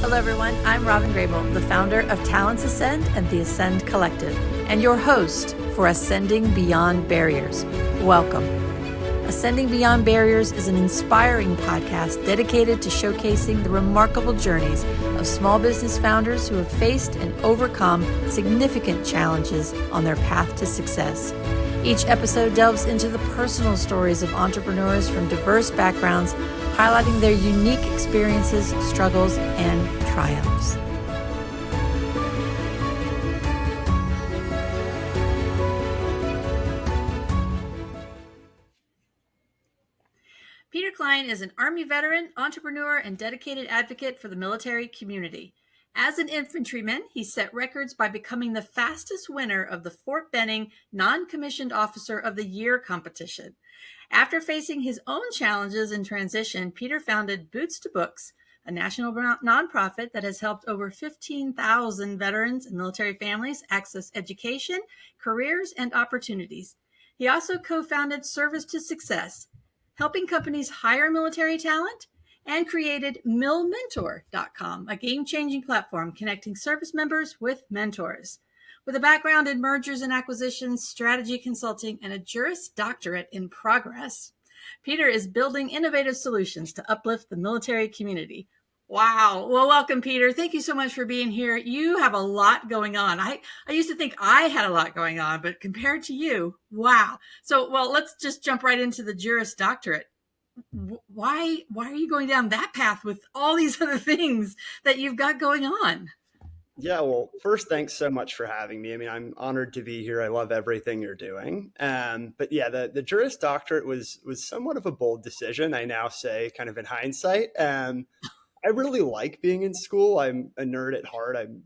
Hello, everyone. I'm Robyn Grable, the founder of Talents Ascend and the Ascend Collective, and your host for Ascending Beyond Barriers. Welcome. Ascending Beyond Barriers is an inspiring podcast dedicated to showcasing the remarkable journeys of small business founders who have faced and overcome significant challenges on their path to success. Each episode delves into the personal stories of entrepreneurs from diverse backgrounds, highlighting their unique experiences, struggles, and triumphs. Peter Cline is an Army veteran, entrepreneur, and dedicated advocate for the military community. As an infantryman, he set records by becoming the fastest winner of the Fort Benning Non-Commissioned Officer of the Year competition. After facing his own challenges in transition, Peter founded Boots to Books, a national nonprofit that has helped over 15,000 veterans and military families access education, careers, and opportunities. He also co-founded Service to Success, helping companies hire military talent, and created millmentor.com, a game-changing platform connecting service members with mentors. With a background in mergers and acquisitions, strategy consulting, and a Juris Doctorate in progress, Peter is building innovative solutions to uplift the military community. Wow. Well, welcome, Peter. Thank you so much for being here. You have a lot going on. I used to think I had a lot going on, but compared to you, wow. So, well, let's just jump right into the Juris Doctorate. Why are you going down that path with all these other things that you've got going on? Yeah, well, first, thanks so much for having me. I mean, I'm honored to be here. I love everything you're doing. But yeah, the Juris Doctorate was somewhat of a bold decision, I now say, kind of in hindsight. I really like being in school. I'm a nerd at heart. I'm,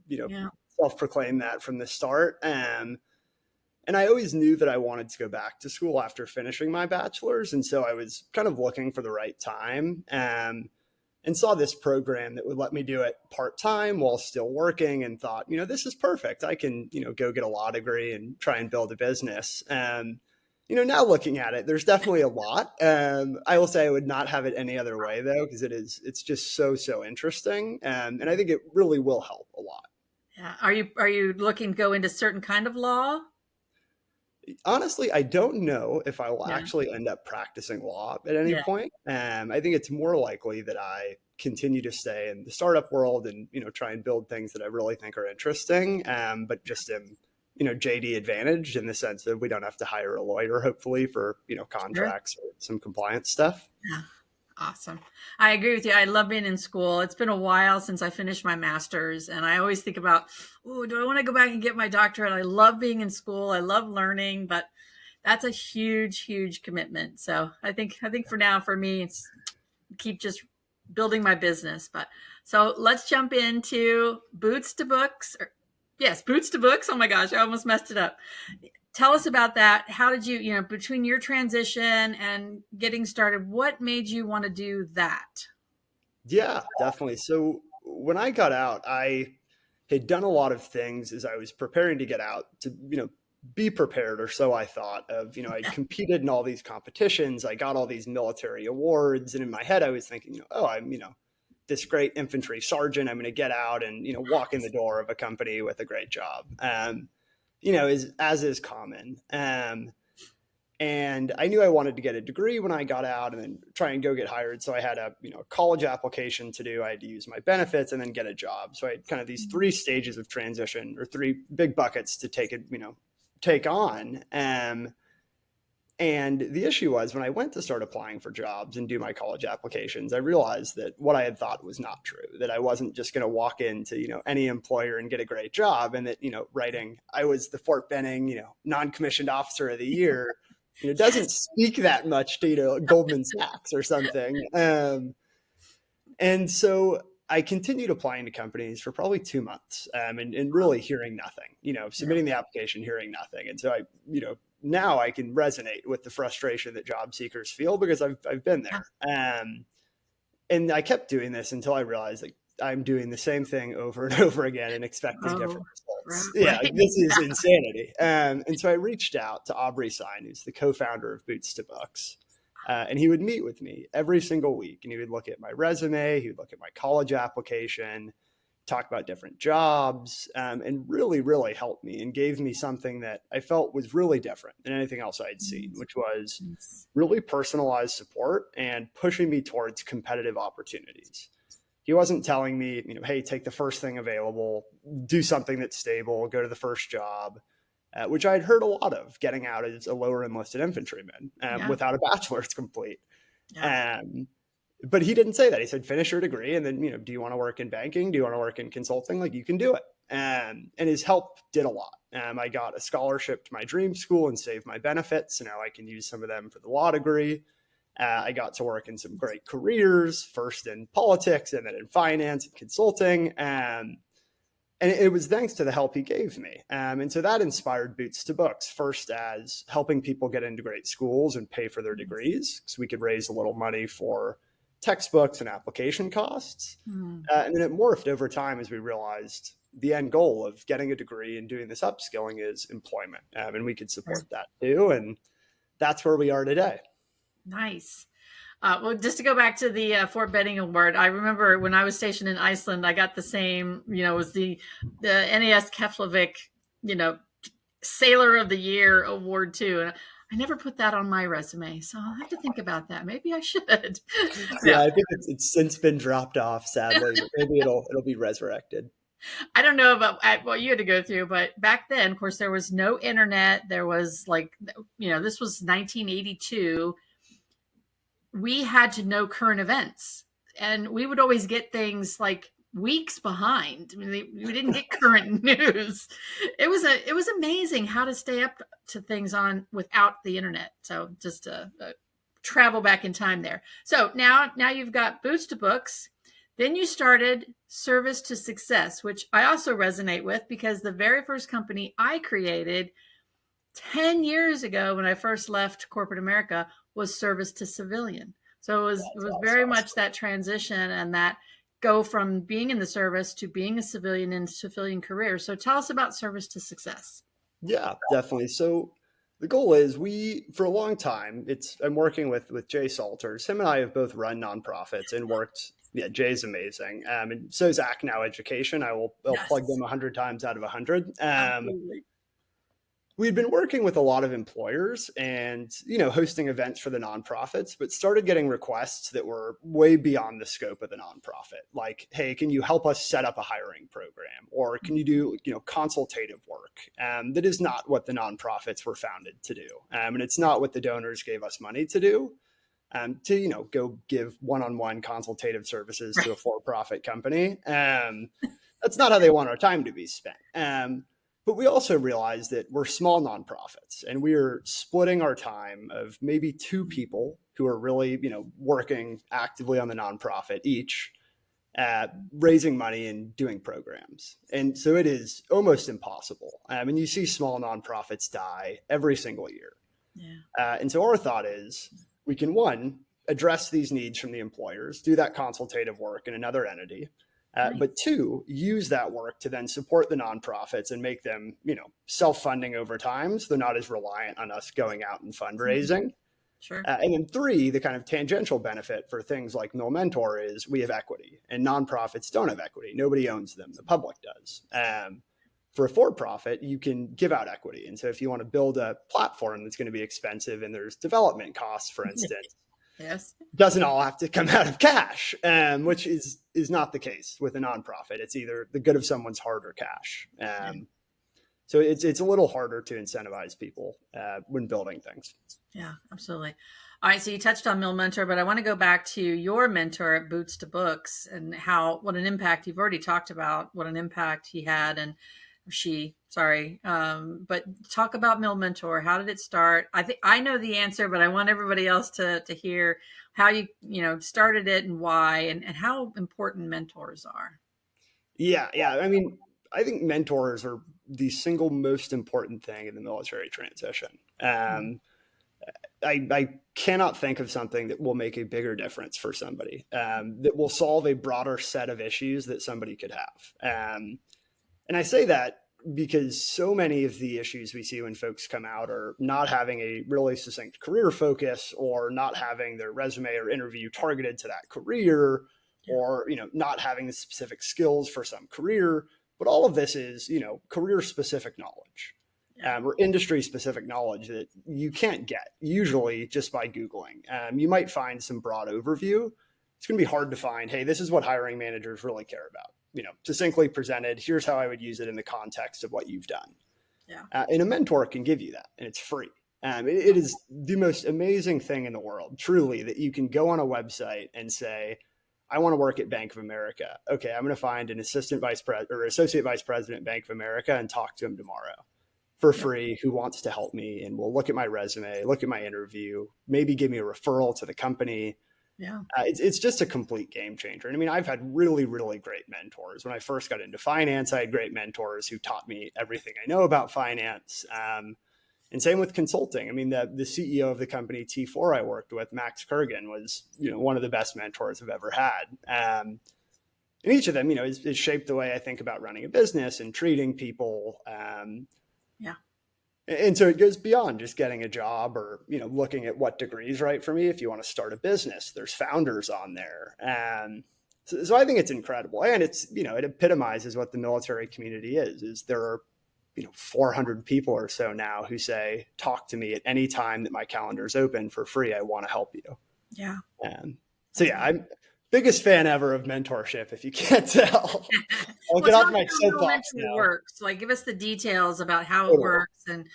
self-proclaimed that from the start. And I always knew that I wanted to go back to school after finishing my bachelor's. And so I was kind of looking for the right time and saw this program that would let me do it part-time while still working and thought, this is perfect. I can, go get a law degree and try and build a business. Now looking at it, there's definitely a lot. I will say I would not have it any other way, though, because it's just so interesting. And I think it really will help a lot. Yeah. Are you looking to go into certain kind of law? Honestly, I don't know if I will actually end up practicing law at any point. I think it's more likely that I continue to stay in the startup world and, try and build things that I really think are interesting, but just am JD advantaged in the sense that we don't have to hire a lawyer, hopefully, for, contracts or some compliance stuff. Yeah. Awesome. I agree with you. I love being in school. It's been a while since I finished my master's, and I always think about, do I want to go back and get my doctorate? I love being in school. I love learning, but that's a huge commitment. So I think for now, for me, it's keep just building my business. But so let's jump into Boots to Books. Boots to Books. Oh my gosh, I almost messed it up. Tell us about that. How did you, between your transition and getting started, what made you want to do that? Yeah, definitely. So when I got out, I had done a lot of things as I was preparing to get out to, be prepared, or so I thought of, I competed in all these competitions. I got all these military awards. And in my head, I was thinking, I'm, this great infantry sergeant. I'm going to get out and, walk in the door of a company with a great job. As is common. And I knew I wanted to get a degree when I got out and then try and go get hired. So I had a college application to do. I had to use my benefits and then get a job. So I had kind of these three stages of transition, or three big buckets to take on. And the issue was, when I went to start applying for jobs and do my college applications, I realized that what I had thought was not true, that I wasn't just going to walk into, any employer and get a great job. And that, writing, I was the Fort Benning, non-commissioned officer of the year, doesn't speak that much to, Goldman Sachs or something. And so I continued applying to companies for probably 2 months and really hearing nothing, submitting the application, hearing nothing. And so I, now I can resonate with the frustration that job seekers feel, because I've been there. And I kept doing this until I realized, like, I'm doing the same thing over and over again and expecting different results. Right. Yeah, this is insanity. And so I reached out to Aubrey Sign, who's the co-founder of Boots to Books. And he would meet with me every single week, and he would look at my resume, he would look at my college application, talk about different jobs, and really, really helped me and gave me something that I felt was really different than anything else I'd seen, which was really personalized support and pushing me towards competitive opportunities. He wasn't telling me, hey, take the first thing available, do something that's stable, go to the first job, which I'd heard a lot of getting out as a lower enlisted infantryman Yeah. without a bachelor's complete. Yeah. But he didn't say that. He said, finish your degree. And then, do you want to work in banking? Do you want to work in consulting? Like, you can do it. And his help did a lot. I got a scholarship to my dream school and saved my benefits. So now I can use some of them for the law degree. I got to work in some great careers, first in politics and then in finance and consulting. And it was thanks to the help he gave me. And so that inspired Boots to Books, first as helping people get into great schools and pay for their degrees, so we could raise a little money for textbooks and application costs. And then it morphed over time as we realized the end goal of getting a degree and doing this upskilling is employment. And we could support that too. And that's where we are today. Nice. Well, just to go back to the Fort Benning Award, I remember when I was stationed in Iceland, I got the same, it was the NAS Keflavik, Sailor of the Year award too. And I never put that on my resume, so I'll have to think about that. Maybe I should. Yeah, I think it's since been dropped off, sadly. Maybe it'll be resurrected. I don't know about what you had to go through, but back then, of course, there was no internet. There was this was 1982. We had to know current events, and we would always get things like weeks behind. I mean, we didn't get current news. It was amazing how to stay up to things on without the internet. So just travel back in time there. So now you've got Boots to Books. Then you started Service to Success, which I also resonate with because the very first company I created 10 years ago when I first left corporate America was Service to Civilian. So it was very much that transition and that go from being in the service to being a civilian in civilian career. So tell us about Service to Success. Yeah, definitely. So the goal is for a long time, I'm working with Jay Salters. Him and I have both run nonprofits and worked. Yeah, Jay's amazing. And so is Act Now Education. I'll plug them 100 times out of 100. We'd been working with a lot of employers and, hosting events for the nonprofits, but started getting requests that were way beyond the scope of the nonprofit. Like, hey, can you help us set up a hiring program? Or can you do, consultative work? That is not what the nonprofits were founded to do. And it's not what the donors gave us money to do. To go give one-on-one consultative services to a for-profit company. That's not how they want our time to be spent. But we also realized that we're small nonprofits and we're splitting our time of maybe two people who are really, working actively on the nonprofit each, raising money and doing programs. And so it is almost impossible. And you see small nonprofits die every single year. Yeah. And so our thought is we can, one, address these needs from the employers, do that consultative work in another entity. But two, use that work to then support the nonprofits and make them, self-funding over time. So they're not as reliant on us going out and fundraising. Sure. And then three, the kind of tangential benefit for things like Mill Mentor is we have equity and nonprofits don't have equity. Nobody owns them. The public does. For a for-profit, you can give out equity. And so if you want to build a platform that's going to be expensive and there's development costs, for instance, yes, doesn't all have to come out of cash, which is not the case with a nonprofit. It's either the good of someone's heart or cash. So it's a little harder to incentivize people when building things. Yeah, absolutely. All right, so you touched on Mill Mentor, but I want to go back to your mentor at Boots to Books and what an impact you've already talked about, what an impact he had and she, sorry. But talk about Mill Mentor. How did it start? I think I know the answer, but I want everybody else to hear how you started it and why and how important mentors are. Yeah. I mean, I think mentors are the single most important thing in the military transition. I cannot think of something that will make a bigger difference for somebody, that will solve a broader set of issues that somebody could have. And I say that because so many of the issues we see when folks come out are not having a really succinct career focus or not having their resume or interview targeted to that career Yeah. or, not having the specific skills for some career. But all of this is, career specific knowledge, Yeah. or industry specific knowledge that you can't get usually just by Googling. You might find some broad overview. It's going to be hard to find, hey, this is what hiring managers really care about. Succinctly presented, here's how I would use it in the context of what you've done. Yeah. And a mentor can give you that, and it's free. It is the most amazing thing in the world, truly, that you can go on a website and say, I want to work at Bank of America. Okay, I'm going to find an assistant vice president or associate vice president at Bank of America and talk to him tomorrow for free who wants to help me, and will look at my resume, look at my interview, maybe give me a referral to the company. Yeah. It's just a complete game changer. And I mean, I've had really, really great mentors. When I first got into finance, I had great mentors who taught me everything I know about finance. And same with consulting. I mean, the CEO of the company T4 I worked with, Max Kurgan, was one of the best mentors I've ever had. And each of them, is shaped the way I think about running a business and treating people. Yeah. And so it goes beyond just getting a job or, looking at what degree is right for me. If you want to start a business, there's founders on there. So I think it's incredible. And it's, it epitomizes what the military community is there are, 400 people or so now who say, talk to me at any time that my calendar is open for free. I want to help you. Yeah. So yeah, I'm biggest fan ever of mentorship, if you can't tell. I'll get Well, off my soapbox now. Works. Like, give us the details about how it works, and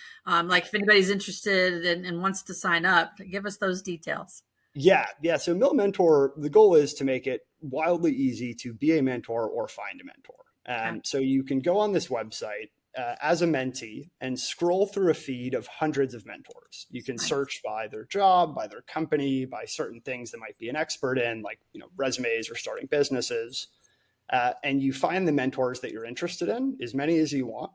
like if anybody's interested and wants to sign up, give us those details. Yeah. So Mill Mentor, the goal is to make it wildly easy to be a mentor or find a mentor. So you can go on this website as a mentee and scroll through a feed of hundreds of mentors. You can search by their job, by their company, by certain things that might be an expert in, like resumes or starting businesses. And you find the mentors that you're interested in, as many as you want,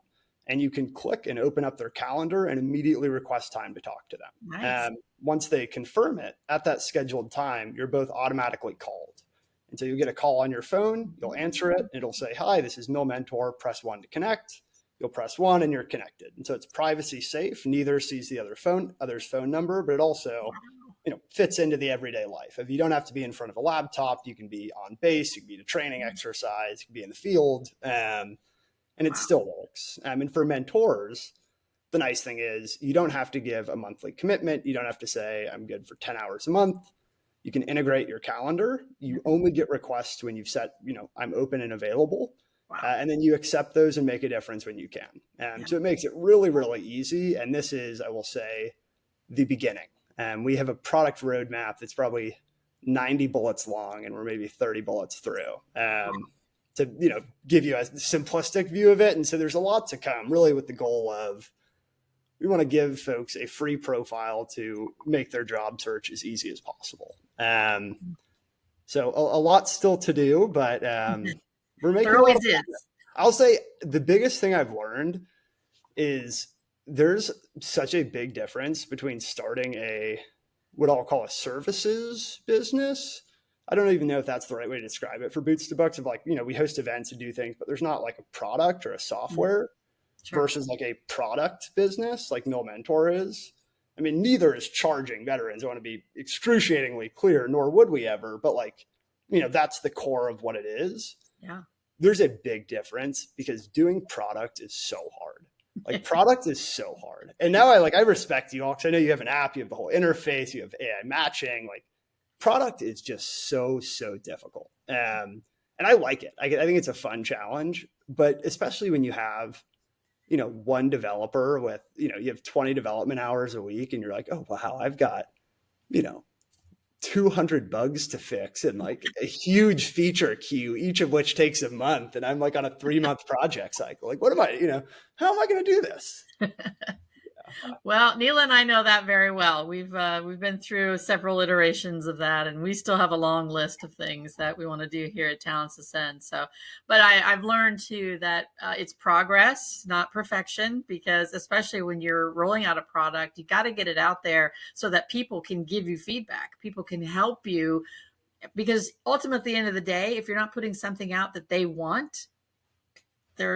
and you can click and open up their calendar and immediately request time to talk to them. Nice. Once they confirm it at that scheduled time, you're both automatically called. And so you'll get a call on your phone, you'll answer it, it'll say, hi, this is Mill Mentor, press 1 to connect. You'll press 1 and you're connected. And so it's privacy safe. Neither sees the other's phone number, but it also fits into the everyday life. If you don't have to be in front of a laptop, you can be on base, you can be at a training exercise, you can be in the field, and it still works. And for mentors, the nice thing is you don't have to give a monthly commitment. You don't have to say, I'm good for 10 hours a month. You can integrate your calendar. You only get requests when you've set, I'm open and available. And then you accept those and make a difference when you can. So it makes it really, really easy. And this is, I will say, the beginning. We have a product roadmap that's probably 90 bullets long, and we're maybe 30 bullets through to, give you a simplistic view of it. And so there's a lot to come, really, with the goal of we want to give folks a free profile to make their job search as easy as possible. So a lot still to do, but we're making there always is. I'll say the biggest thing I've learned is there's such a big difference between starting what I'll call a services business. I don't even know if that's the right way to describe it. For Boots to Bucks, of like, we host events and do things, but there's not like a product or a software versus like a product business like Mill Mentor is. I mean, neither is charging veterans. I want to be excruciatingly clear, nor would we ever, but like, that's the core of what it is. Yeah. There's a big difference because doing product is so hard. Like product is so hard. And now I respect you all because I know you have an app, you have the whole interface, you have AI matching. Like product is just so difficult. And I like it. I think it's a fun challenge, but especially when you have, one developer with, you have 20 development hours a week and you're like, oh, wow, I've got, 200 bugs to fix and like a huge feature queue, each of which takes a month. And I'm like on a 3-month project cycle. Like, what am I, how am I going to do this? Well, Neil and I know that very well. We've been through several iterations of that, and we still have a long list of things that we want to do here at Talents Ascend. So, but I've learned too that it's progress, not perfection, because especially when you're rolling out a product, you got to get it out there so that people can give you feedback. People can help you, because ultimately, at the end of the day, if you're not putting something out that they want,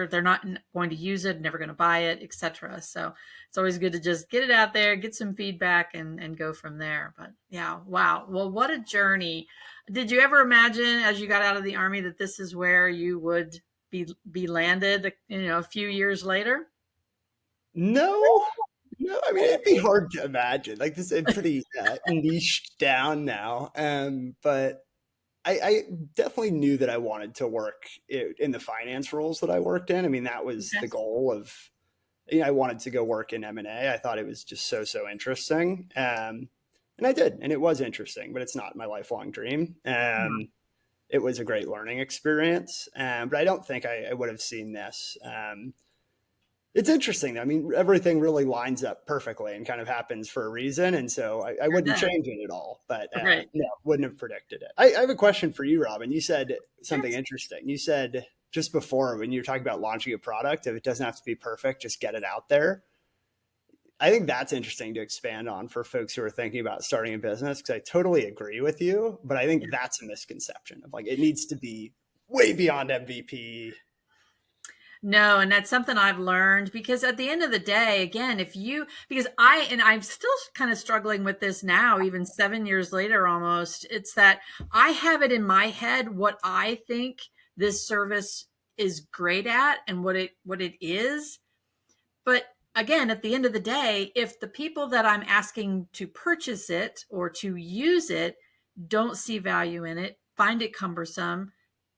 they're not going to use it, never going to buy it, etc. So it's always good to just get it out there, get some feedback, and go from there. But yeah, wow. Well, what a journey. Did you ever imagine as you got out of the Army that this is where you would be landed, a few years later? No, no. I mean, it'd be hard to imagine. Like this is pretty niched down now. But I definitely knew that I wanted to work in the finance roles that I worked in. I mean, that was Okay. the goal of, I wanted to go work in M&A. I thought it was just so interesting. And I did, and it was interesting, but it's not my lifelong dream. It was a great learning experience. But I don't think I would have seen this. It's interesting. I mean, everything really lines up perfectly and kind of happens for a reason. And so I Sure wouldn't does. change it at all, but Right. no, wouldn't have predicted it. I have a question for you, Robyn. You said something Yes. interesting. You said just before when you were talking about launching a product, if it doesn't have to be perfect, just get it out there. I think that's interesting to expand on for folks who are thinking about starting a business because I totally agree with you. But I think that's a misconception of like it needs to be way beyond MVP. No, and that's something I've learned because at the end of the day, again, because I'm still kind of struggling with this now, even 7 years later almost, it's that I have it in my head what I think this service is great at and what it is. But again, at the end of the day, if the people that I'm asking to purchase it or to use it don't see value in it, find it cumbersome,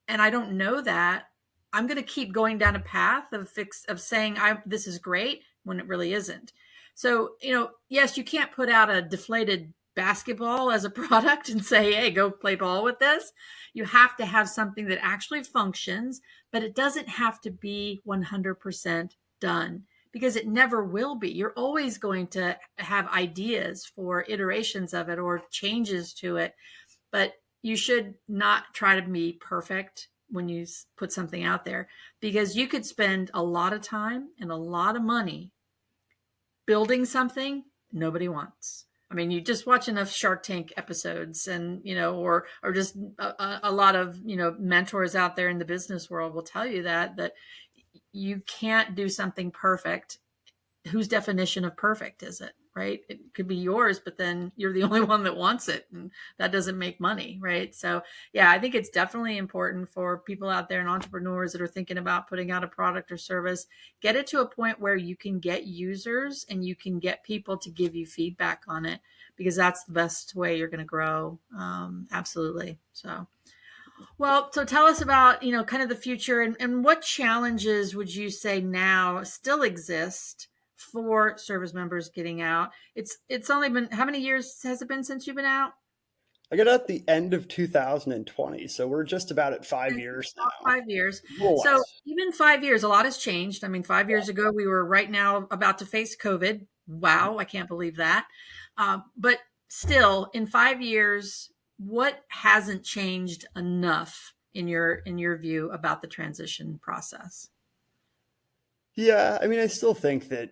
and I don't know that, I'm going to keep going down a path of saying this is great when it really isn't. So, yes, you can't put out a deflated basketball as a product and say, "Hey, go play ball with this." You have to have something that actually functions, but it doesn't have to be 100% done because it never will be. You're always going to have ideas for iterations of it or changes to it, but you should not try to be perfect when you put something out there because you could spend a lot of time and a lot of money building something nobody wants. I mean, you just watch enough Shark Tank episodes and, or just a lot of, mentors out there in the business world will tell you that you can't do something perfect. Whose definition of perfect is it, right? It could be yours, but then you're the only one that wants it, and that doesn't make money, right? So yeah, I think it's definitely important for people out there and entrepreneurs that are thinking about putting out a product or service, get it to a point where you can get users and you can get people to give you feedback on it, because that's the best way you're going to grow. Absolutely. So tell us about, kind of the future, and what challenges would you say now still exist for service members getting out? It's only been, how many years has it been since you've been out? I got out at the end of 2020, so we're just about at 5 years About now, 5 years. a little So less. even 5 years, a lot has changed. I mean, 5 years ago, we were right now about to face COVID. Wow, I can't believe that. But still, in 5 years, what hasn't changed enough in your view about the transition process? Yeah, I mean, I still think that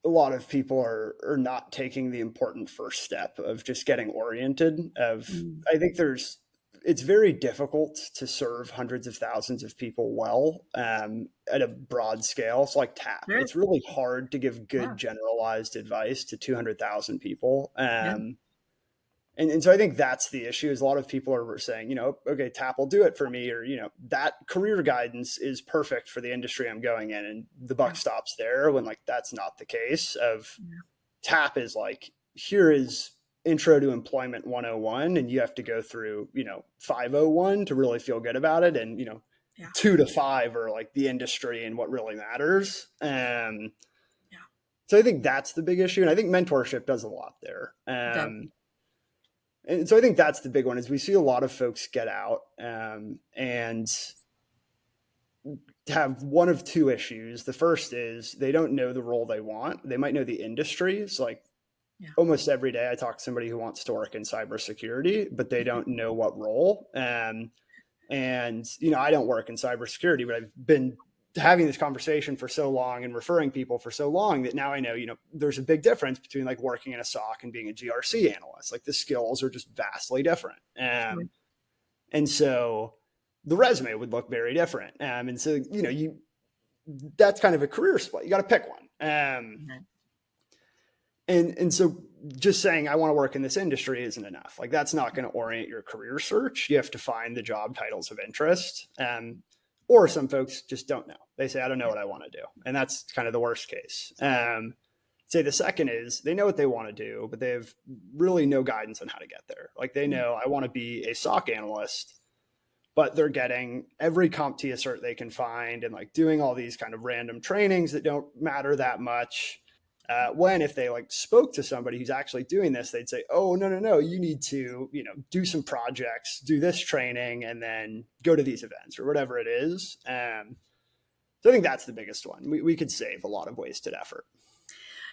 a lot of people are not taking the important first step of just getting oriented. Mm, I think it's very difficult to serve hundreds of thousands of people well at a broad scale. It's like tap. sure. It's really hard to give Yeah. good generalized advice to 200,000 people. Yeah. And so I think that's the issue is a lot of people are saying, okay, TAP will do it for me, or, that career guidance is perfect for the industry I'm going in. And the buck Yeah. stops there when like, that's not the case of Yeah. TAP is like, here is intro to employment 101. And you have to go through, 501 to really feel good about it. And, Yeah. 2 to 5 are like the industry and what really matters. Yeah. So I think that's the big issue. And I think mentorship does a lot there. It does. And so I think that's the big one is we see a lot of folks get out and have one of two issues. The first is they don't know the role they want. They might know the industry. It's like Yeah. almost every day I talk to somebody who wants to work in cybersecurity, but they don't know what role. And, I don't work in cybersecurity, but I've been having this conversation for so long and referring people for so long that now I know, there's a big difference between like working in a SOC and being a GRC analyst. Like the skills are just vastly different. Sure. And so the resume would look very different. And so, that's kind of a career split. You got to pick one. And so just saying, I want to work in this industry isn't enough. Like that's not going to orient your career search. You have to find the job titles of interest. Or some folks just don't know. They say, I don't know what I want to do. And that's kind of the worst case. Say the second is they know what they want to do, but they have really no guidance on how to get there. Like they know I want to be a SOC analyst, but they're getting every CompTIA cert they can find and like doing all these kind of random trainings that don't matter that much. When if they like spoke to somebody who's actually doing this, they'd say, oh, no, you need to, do some projects, do this training, and then go to these events or whatever it is. So I think that's the biggest one. We could save a lot of wasted effort.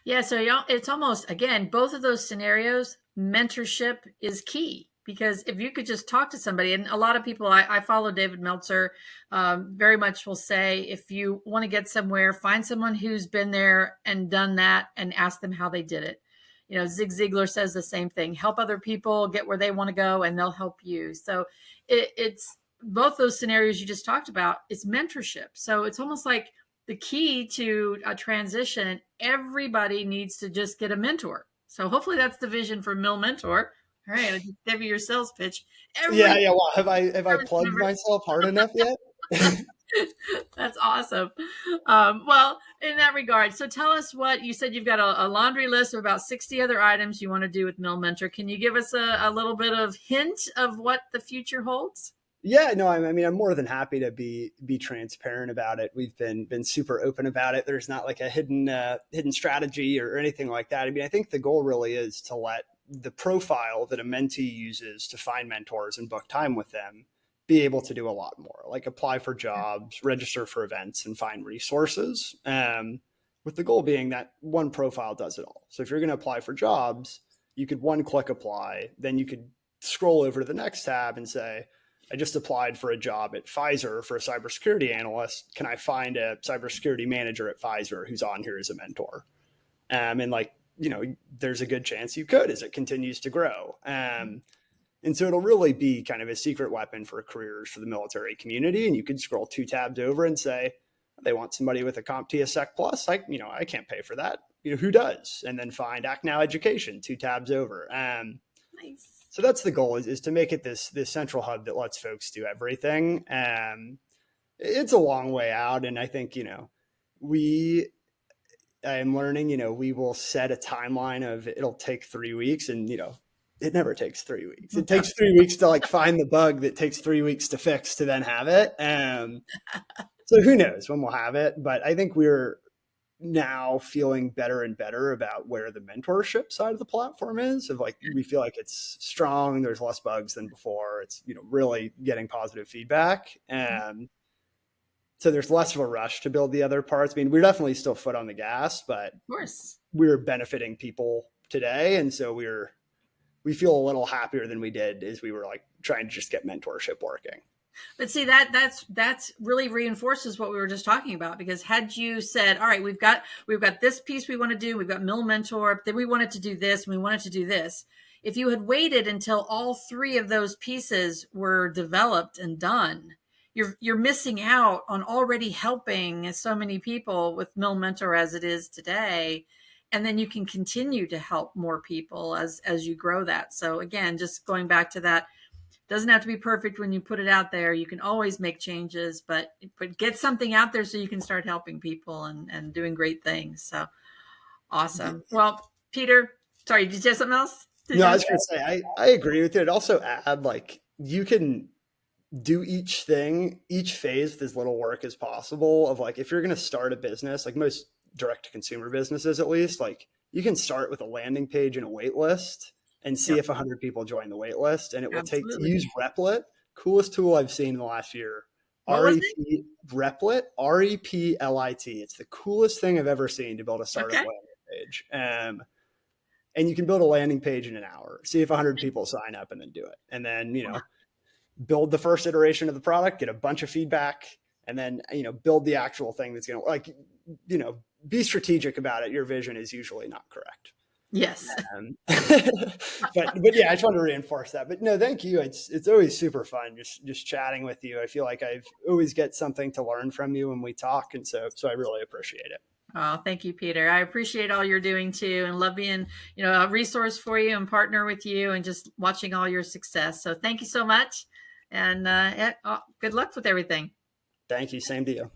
Yeah. So it's almost, again, both of those scenarios, mentorship is key. Because if you could just talk to somebody, and a lot of people, I follow David Meltzer, very much will say, if you want to get somewhere, find someone who's been there and done that and ask them how they did it. Zig Ziglar says the same thing, help other people get where they want to go and they'll help you. So it's both those scenarios you just talked about, it's mentorship. So it's almost like the key to a transition, everybody needs to just get a mentor. So hopefully that's the vision for Mill Mentor. All right, I'll just give you your sales pitch. Yeah. Well, have I plugged myself hard enough yet? That's awesome. Well, in that regard, so tell us what you said. You've got a laundry list of about 60 other items you want to do with Mill Mentor. Can you give us a little bit of hint of what the future holds? Yeah, no, I'm more than happy to be transparent about it. We've been super open about it. There's not like a hidden strategy or anything like that. I think the goal really is to let the profile that a mentee uses to find mentors and book time with them be able to do a lot more, like apply for jobs, register for events, and find resources. With the goal being that one profile does it all. So if you're going to apply for jobs, you could one click apply, then you could scroll over to the next tab and say, I just applied for a job at Pfizer for a cybersecurity analyst. Can I find a cybersecurity manager at Pfizer who's on here as a mentor? And like, there's a good chance you could as it continues to grow. And so it'll really be kind of a secret weapon for careers for the military community. And you could scroll 2 tabs over and say, they want somebody with a CompTIA Sec Plus. I can't pay for that. Who does? And then find Act Now Education 2 tabs over. Nice. So that's the goal is to make it this central hub that lets folks do everything. It's a long way out. And I think, I'm learning, we will set a timeline of it'll take 3 weeks and, it never takes 3 weeks. It takes 3 weeks to like find the bug that takes 3 weeks to fix to then have it. So who knows when we'll have it, but I think we're now feeling better and better about where the mentorship side of the platform is of like, we feel like it's strong. There's less bugs than before. It's, really getting positive feedback. So there's less of a rush to build the other parts. We're definitely still foot on the gas, but of course we're benefiting people today. And so we feel a little happier than we did as we were like trying to just get mentorship working. But see, that's really reinforces what we were just talking about, because had you said, all right, we've got this piece we want to do, we've got Mill Mentor, then we wanted to do this, and we wanted to do this. If you had waited until all 3 of those pieces were developed and done, you're missing out on already helping so many people with Mill Mentor as it is today. And then you can continue to help more people as you grow that. So again, just going back to that, doesn't have to be perfect when you put it out there. You can always make changes, but get something out there so you can start helping people and doing great things. So awesome. Well, Peter, sorry, did you have something else? No, I was going to say, I agree with you. I'd also add, like, you can do each phase with as little work as possible of like, if you're going to start a business, like most direct to consumer businesses, at least, like you can start with a landing page and a wait list and see if 100 people join the wait list, and it will use Replit, coolest tool I've seen in the last year. Replit, Replit. It's the coolest thing I've ever seen to build a startup landing page. And you can build a landing page in an hour, see if 100 people sign up, and then do it. And then, build the first iteration of the product, get a bunch of feedback, and then, build the actual thing that's going to be strategic about it. Your vision is usually not correct. Yes. But yeah, I just wanted to reinforce that. But no, thank you. It's always super fun just chatting with you. I feel like I've always get something to learn from you when we talk, and so I really appreciate it. Oh, thank you, Peter. I appreciate all you're doing too, and love being, a resource for you and partner with you, and just watching all your success. So thank you so much, and good luck with everything. Thank you. Same to you.